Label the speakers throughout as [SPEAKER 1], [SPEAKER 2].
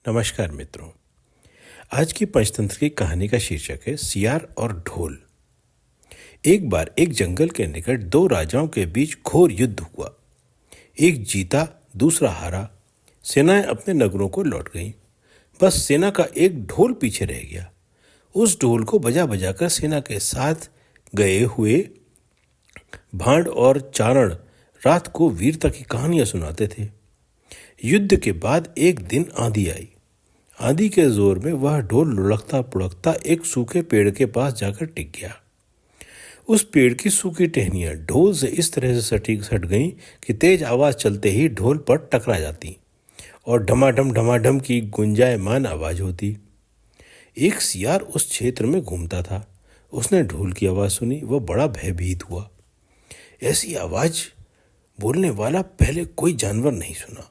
[SPEAKER 1] नमस्कार मित्रों। आज की पंचतंत्र की कहानी का शीर्षक है सियार और ढोल। एक बार एक जंगल के निकट दो राजाओं के बीच घोर युद्ध हुआ। एक जीता, दूसरा हारा। सेनाएं अपने नगरों को लौट गईं। बस सेना का एक ढोल पीछे रह गया। उस ढोल को बजा बजाकर सेना के साथ गए हुए भांड और चारण रात को वीरता की कहानियां सुनाते थे। युद्ध के बाद एक दिन आंधी आई। आंधी के जोर में वह ढोल लुढ़कता पुढ़कता एक सूखे पेड़ के पास जाकर टिक गया। उस पेड़ की सूखी टहनियां ढोल से इस तरह से सट गईं कि तेज आवाज चलते ही ढोल पर टकरा जाती और ढमाढम की गुंजायमान आवाज होती। एक सियार उस क्षेत्र में घूमता था। उसने ढोल की आवाज सुनी। वह बड़ा भयभीत हुआ। ऐसी आवाज बोलने वाला पहले कोई जानवर नहीं सुना।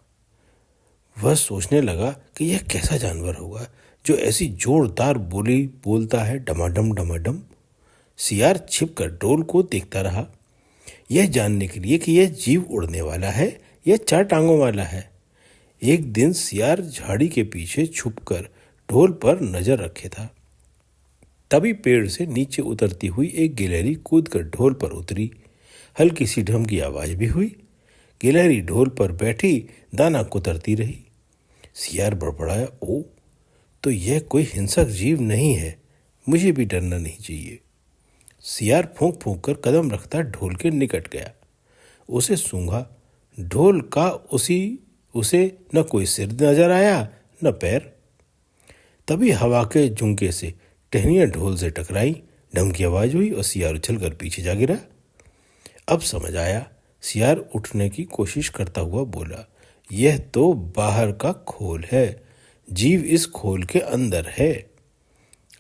[SPEAKER 1] वह सोचने लगा कि यह कैसा जानवर होगा जो ऐसी जोरदार बोली बोलता है, डमाडम। सियार छिपकर ढोल को देखता रहा, यह जानने के लिए कि यह जीव उड़ने वाला है या चार टांगों वाला है। एक दिन सियार झाड़ी के पीछे छुपकर ढोल पर नजर रखे था। तभी पेड़ से नीचे उतरती हुई एक गिलहरी कूदकर ढोल पर उतरी। हल्की सी ढम की आवाज भी हुई। गिलहरी ढोल पर बैठी दाना कुतरती रही। सियार बड़बड़ाया, ओ, तो यह कोई हिंसक जीव नहीं है, मुझे भी डरना नहीं चाहिए। सियार फूंक फूंक कर कदम रखता ढोल के निकट गया। उसे सूंघा। ढोल का उसे न कोई सिर नजर आया न पैर। तभी हवा के झुंके से टहनियां ढोल से टकराई, ढम की आवाज हुई और सियार उछलकर पीछे जा गिरा। अब समझ आया। सियार उठने की कोशिश करता हुआ बोला, यह तो बाहर का खोल है, जीव इस खोल के अंदर है।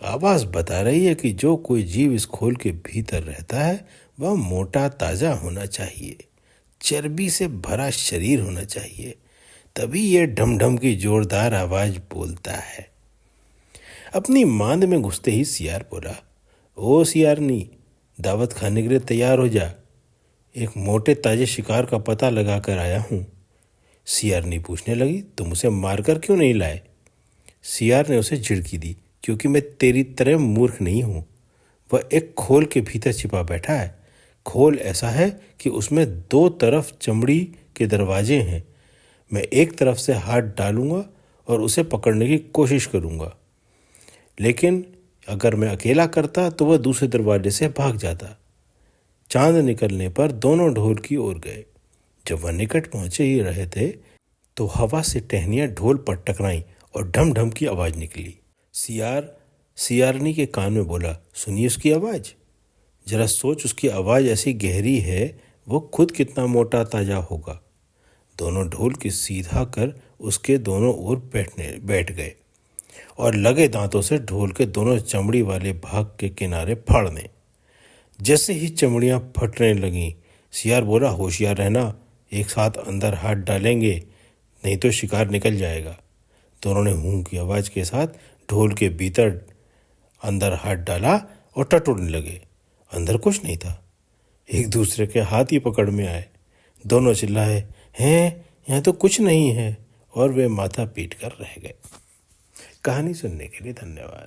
[SPEAKER 1] आवाज बता रही है कि जो कोई जीव इस खोल के भीतर रहता है वह मोटा ताजा होना चाहिए, चर्बी से भरा शरीर होना चाहिए, तभी यह ढम की जोरदार आवाज बोलता है। अपनी मांद में घुसते ही सियार बोला, ओ सियारनी, दावत खाने के लिए तैयार हो जा। एक मोटे ताजे शिकार का पता लगा कर आया हूं। सियारनी पूछने लगी, तुम उसे मारकर क्यों नहीं लाए? सियार ने उसे झिड़की दी, क्योंकि मैं तेरी तरह मूर्ख नहीं हूं। वह एक खोल के भीतर छिपा बैठा है। खोल ऐसा है कि उसमें दो तरफ चमड़ी के दरवाजे हैं। मैं एक तरफ से हाथ डालूंगा और उसे पकड़ने की कोशिश करूंगा, लेकिन अगर मैं अकेला करता तो वह दूसरे दरवाजे से भाग जाता। चांद निकलने पर दोनों ढोल की ओर गए। जब वह निकट पहुंचे ही रहे थे तो हवा से टहनियां ढोल पर टकराईं और ढम की आवाज निकली। सियार सियारनी के कान में बोला, सुनिए उसकी आवाज। जरा सोच, उसकी आवाज ऐसी गहरी है, वो खुद कितना मोटा ताजा होगा। दोनों ढोल की सीधा कर उसके दोनों ओर बैठ गए और लगे दांतों से ढोल के दोनों चमड़ी वाले भाग के किनारे फाड़ने। जैसे ही चमड़ियां फटने लगीं, सियार बोला, होशियार रहना, एक साथ अंदर हाथ डालेंगे नहीं तो शिकार निकल जाएगा। दोनों ने हूं की आवाज के साथ ढोल के भीतर अंदर हाथ डाला और टटोलने लगे। अंदर कुछ नहीं था। एक दूसरे के हाथ ही पकड़ में आए। दोनों चिल्लाए, हैं, यहाँ तो कुछ नहीं है, और वे माथा पीट कर रह गए। कहानी सुनने के लिए धन्यवाद।